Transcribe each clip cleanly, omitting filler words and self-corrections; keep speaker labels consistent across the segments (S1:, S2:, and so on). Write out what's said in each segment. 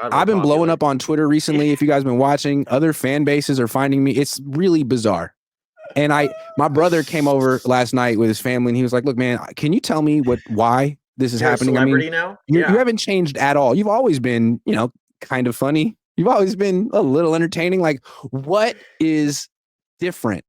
S1: I've been blowing up on Twitter recently. If you guys have been watching, other fan bases are finding me. It's really bizarre. And my brother came over last night with his family, and he was like, "Look, man, can you tell me why this is
S2: You're a
S1: happening? I mean,
S2: celebrity now?
S1: you
S2: Yeah.
S1: haven't changed at all. You've always been, kind of funny. You've always been a little entertaining. Like, what is different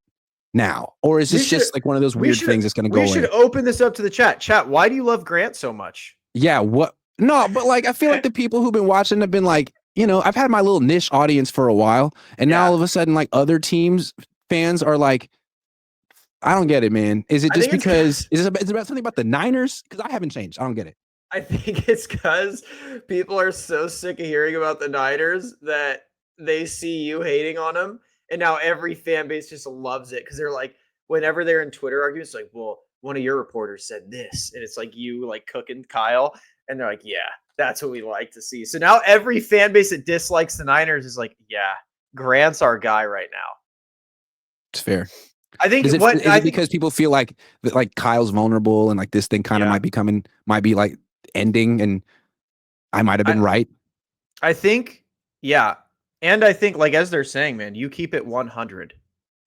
S1: now? Or is this just like one of those weird things that's going to go away?"
S2: We should open this up to the chat. Chat, why do you love Grant so much?
S1: Yeah, what? No, but like I feel like the people who've been watching have been like, I've had my little niche audience for a while, and now all of a sudden, like other teams fans are like, I don't get it, man. Is it just because is it about something about the Niners? Because I haven't changed. I don't get it.
S2: I think it's because people are so sick of hearing about the Niners that they see you hating on them, and now every fan base just loves it because they're like, whenever they're in Twitter arguments, like, well, one of your reporters said this, and it's like you like cooking Kyle, and they're like, yeah, that's what we like to see. So now every fan base that dislikes the Niners is like, yeah, Grant's our guy right now.
S1: It's fair.
S2: I think
S1: is it because people feel like Kyle's vulnerable and like this thing kind of might be like ending, and I might have been right.
S2: I think, yeah. And I think, like, as they're saying, man, you keep it 100,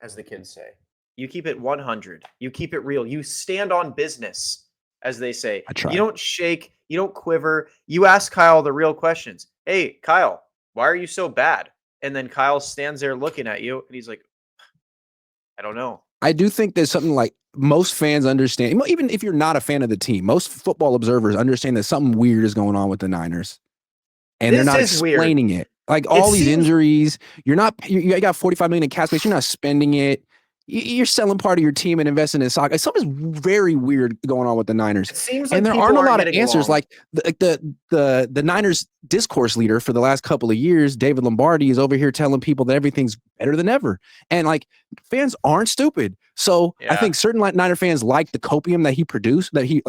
S2: as the kids say. You keep it 100. You keep it real. You stand on business, as they say.
S1: I try.
S2: You don't shake. You don't quiver. You ask Kyle the real questions. Hey, Kyle, why are you so bad? And then Kyle stands there looking at you, and he's like, I don't know.
S1: I do think there's something like most fans understand, even if you're not a fan of the team, most football observers understand that something weird is going on with the Niners. And they're not explaining it. Like all these injuries, you got $45 million in cap space. You're not spending it. You're selling part of your team and investing in soccer. Something's very weird going on with the Niners.
S2: It seems like
S1: and there aren't a lot of answers. Like the Niners discourse leader for the last couple of years, David Lombardi, is over here telling people that everything's better than ever. And like fans aren't stupid. So I think certain Niner fans like the copium that he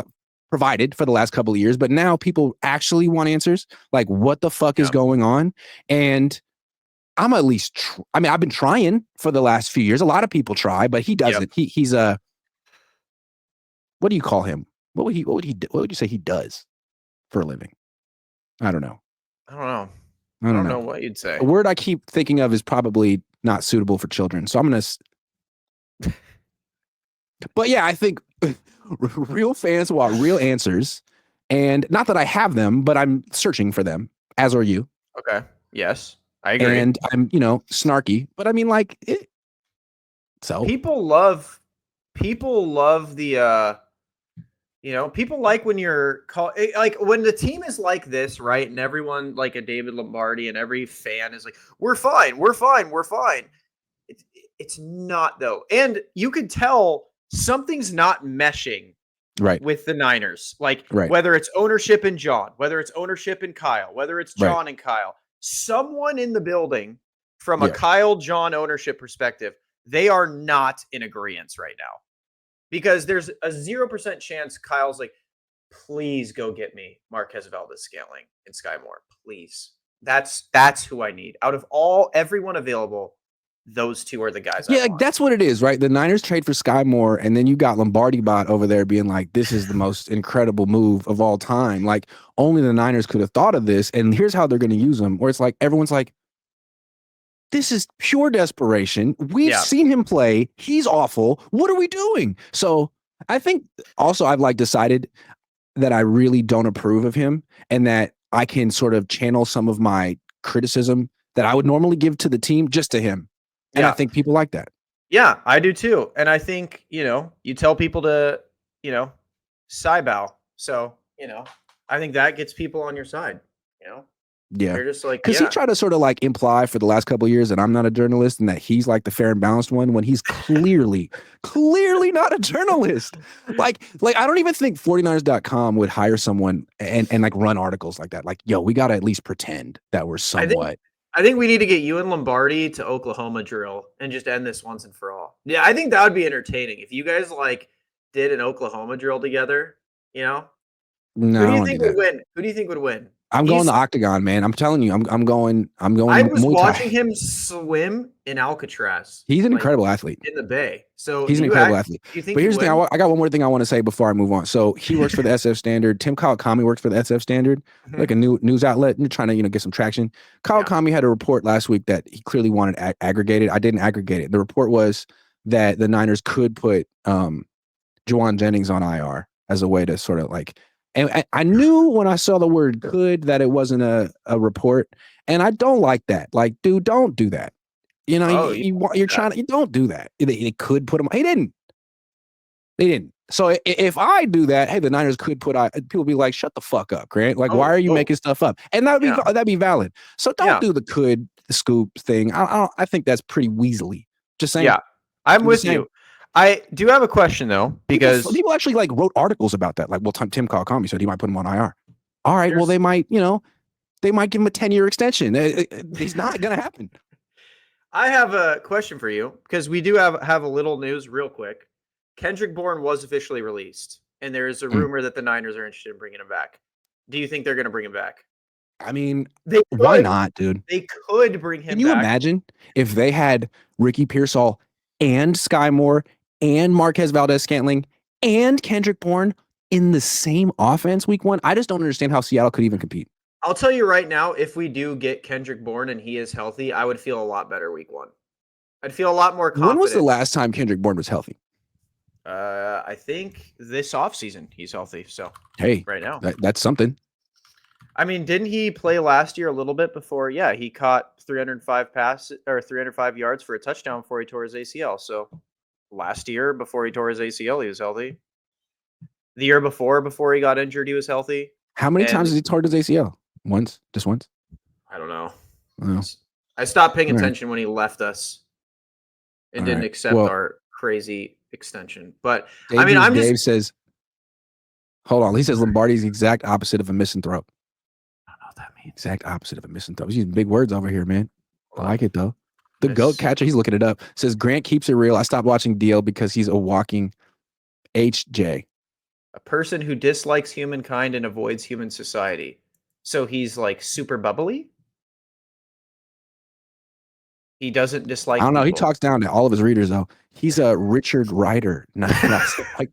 S1: provided for the last couple of years, but now people actually want answers. Like, what the fuck is going on? And I'm at least, I've been trying for the last few years. A lot of people try, but he doesn't. He's a, what do you call him? What would you say he does for a living? I don't know.
S2: I don't know what you'd say.
S1: A word I keep thinking of is probably not suitable for children. So I'm going to, but yeah, I think real fans want real answers, and not that I have them, but I'm searching for them, as are you.
S2: Okay. Yes, I agree.
S1: And I'm, snarky, but I mean, like, so
S2: people love the, people like when you're like when the team is like this, right? And everyone like a David Lombardi and every fan is like, we're fine. It's not though. And you could tell something's not meshing with the Niners. Like whether it's ownership in John, whether it's ownership in Kyle, whether it's John and Kyle, someone in the building from a Kyle John ownership perspective, they are not in agreement right now. Because there's a 0% chance Kyle's like, please go get me Marquez Valdes-Scantling and Sky Moore. Please. That's who I need. Out of everyone available, those two are the guys I want.
S1: That's what it is, right? The Niners trade for Sky Moore, and then you got Lombardi bot over there being like, this is the most incredible move of all time. Like, only the Niners could have thought of this, and here's how they're going to use them. Where it's like, everyone's like, this is pure desperation. We've seen him play. He's awful. What are we doing? So I think also I've like decided that I really don't approve of him, and that I can sort of channel some of my criticism that I would normally give to the team just to him. And I think people like that.
S2: Yeah, I do too. And I think, you tell people to, side bow. So, I think that gets people on your side,
S1: Yeah.
S2: They're just like,
S1: because he tried to sort of like imply for the last couple of years that I'm not a journalist and that he's like the fair and balanced one, when he's clearly not a journalist. Like I don't even think 49ers.com would hire someone and like run articles like that. Like, yo, we got to at least pretend that we're somewhat.
S2: I think we need to get you and Lombardi to Oklahoma drill and just end this once and for all. Yeah, I think that would be entertaining. If you guys like did an Oklahoma drill together,
S1: No,
S2: who do you think would win? Who do you think would win?
S1: I'm going the octagon, man. I'm telling you, I'm going. I was
S2: watching him swim in Alcatraz.
S1: He's an incredible athlete
S2: in the Bay. So
S1: he's an incredible athlete.
S2: Do you think
S1: but here's the thing. I got one more thing I want to say before I move on. So he works for the SF Standard. Tim Kawakami works for the SF Standard, like a news outlet, and trying to get some traction. Kawakami had a report last week that he clearly wanted aggregated. I didn't aggregate it. The report was that the Niners could put Juwan Jennings on IR as a way to sort of like. And I knew when I saw the word "could" that it wasn't a report, and I don't like that. Like, dude, don't do that. You're trying to. You don't do that. They could put him. He didn't. They didn't. So if I do that, hey, the Niners could put. People be like, "Shut the fuck up, Grant." Like, why are you making stuff up? And that'd be valid. So don't do the could scoop thing. I think that's pretty weaselly. Just saying.
S2: Yeah, I'm with you. I do have a question though, because
S1: people actually like wrote articles about that. Like, well, Tim Kawakami said he might put him on IR. All right, well, they might, they might give him a 10-year extension. It's not going to happen.
S2: I have a question for you because we do have a little news real quick. Kendrick Bourne was officially released, and there is a rumor that the Niners are interested in bringing him back. Do you think they're going to bring him back?
S1: I mean, why not, dude?
S2: They could bring him back.
S1: Can you imagine if they had Ricky Pearsall and Sky Moore and Marquez Valdez-Scantling and Kendrick Bourne in the same offense week 1? I just don't understand how Seattle could even compete.
S2: I'll tell you right now, if we do get Kendrick Bourne and he is healthy, I would feel a lot better week 1. I'd feel a lot more confident.
S1: When was the last time Kendrick Bourne was healthy?
S2: I think this offseason he's healthy. So
S1: hey,
S2: right now
S1: that's something.
S2: I mean, didn't he play last year a little bit before? Yeah, he caught 305 yards for a touchdown before he tore his ACL. So last year, before he tore his ACL, he was healthy. The year before he got injured, he was healthy.
S1: How many times has he torn his ACL? Once? Just once?
S2: I don't know. I stopped paying attention when he left us and didn't accept our crazy extension. But
S1: Dave says, hold on. He says Lombardi's the exact opposite of a misanthrope.
S2: I don't know what that means.
S1: Exact opposite of a misanthrope. He's using big words over here, man. I like it though. The goat catcher, he's looking it up. Says Grant keeps it real. I stopped watching DL because he's a walking HJ.
S2: A person who dislikes humankind and avoids human society. So he's like super bubbly? He doesn't dislike
S1: I don't know.
S2: people.
S1: He talks down to all of his readers, though. He's a Richard Ryder. Not like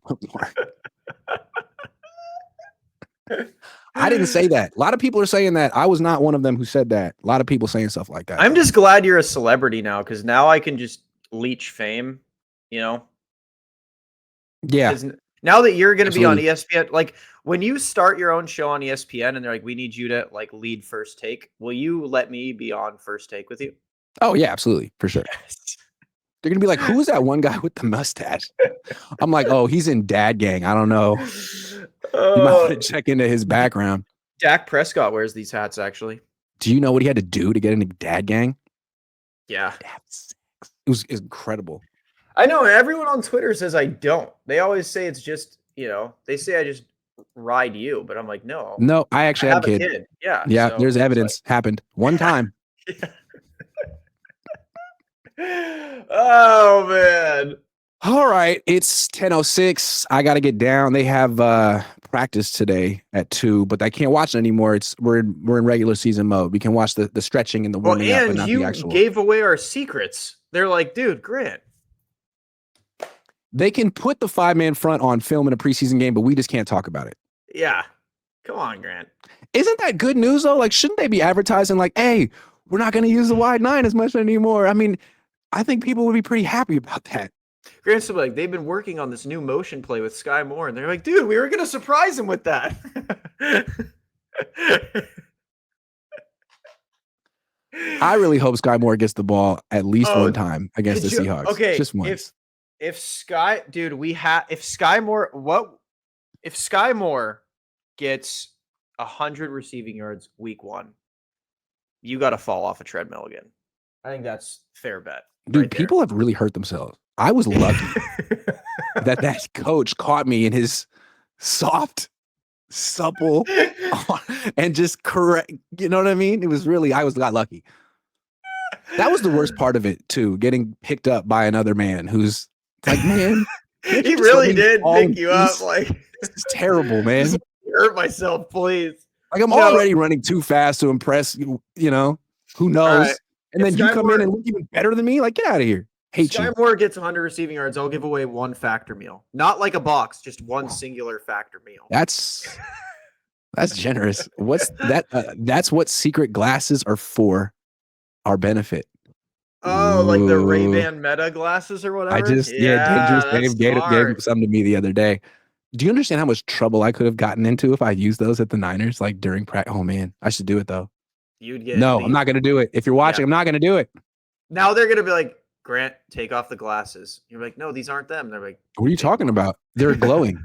S1: I didn't say that. A lot of people are saying that. I was not one of them who said that. A lot of people saying stuff like that.
S2: I'm just glad you're a celebrity now, because now I can just leech fame,
S1: Yeah.
S2: Now that you're going to be on ESPN, like when you start your own show on ESPN and they're like, we need you to like lead First Take, will you let me be on First Take with you?
S1: Oh, yeah, absolutely. For sure. Yes. They're going to be like, who is that one guy with the mustache? I'm like, oh, he's in Dad Gang. I don't know. You might want to check into his background.
S2: Dak Prescott wears these hats, actually.
S1: Do you know what he had to do to get into Dad Gang?
S2: Yeah.
S1: It was incredible.
S2: I know. Everyone on Twitter says I don't. They always say it's just, they say I just ride you, but I'm like, no.
S1: No, I actually have a kid.
S2: Yeah.
S1: Yeah, so there's evidence. Happened one time.
S2: Yeah. Oh, man.
S1: All right. It's 10:06. I got to get down. They have practice today at 2, but I can't watch it anymore. We're in regular season mode. We can watch the stretching and the warming up, but not the actual.
S2: And you gave away our secrets. They're like, dude, Grant.
S1: They can put the 5-man front on film in a preseason game, but we just can't talk about it.
S2: Yeah. Come on, Grant.
S1: Isn't that good news, though? Like, shouldn't they be advertising like, hey, we're not going to use the wide 9 as much anymore? I mean, I think people would be pretty happy about that.
S2: Grant's like, they've been working on this new motion play with Sky Moore, and they're like, dude, we were going to surprise him with that.
S1: I really hope Sky Moore gets the ball at least one time against the Seahawks.
S2: Okay,
S1: just once.
S2: If Sky Moore gets 100 receiving yards week 1, you got to fall off a treadmill again. I think that's fair bet.
S1: Dude, right, people have really hurt themselves. I was lucky that coach caught me in his soft, supple, and just correct. You know what I mean? It was really, got lucky. That was the worst part of it too, getting picked up by another man who's like, man,
S2: he really did pick you up. Like,
S1: this is terrible, man.
S2: Hurt myself, please.
S1: Like I'm already running too fast to impress you. You know, who knows? Right. And then you come in and look even better than me. Like, get out of here. Hate
S2: Sky
S1: you.
S2: Moore gets 100 receiving yards. I'll give away one factor meal. Not like a box, just one singular factor meal.
S1: That's generous. What's that? That's what secret glasses are for. Our benefit.
S2: Oh, like the Ray-Ban Meta glasses or whatever?
S1: Dangerous Dave gave some to me the other day. Do you understand how much trouble I could have gotten into if I used those at the Niners, like during practice? Oh man, I should do it though.
S2: You'd get
S1: I'm not going to do it. If you're watching, I'm not going to do it.
S2: Now they're going to be like, Grant, take off the glasses. You're like, no, these aren't them. They're like,
S1: what are you talking about? They're glowing.